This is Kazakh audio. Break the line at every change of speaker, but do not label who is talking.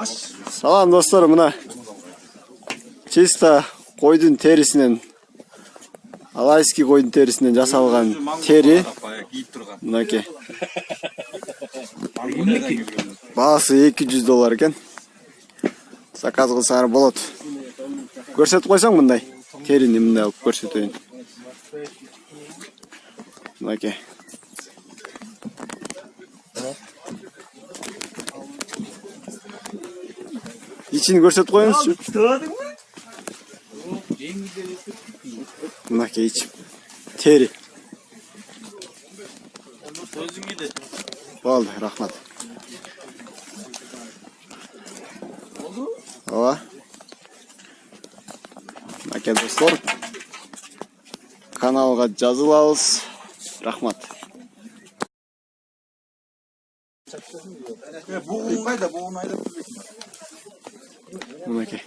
Салам достор, мына чисто койдун терисинен, алайский койдун терисинен жасалган тери. Мынакей. Баасы $200 экен. Заказ кылсаңар болот. Көрсөтүп койсоң мындай. Терини мындай алып көрсөтөйүн. Мынакей. İçini көрсөтүп коюңузчу. Мынакей iç. Teri. Болду, рахмат. Ооба. Мынакей достор. Каналга жазылабыз. Рахмат. Мынакей.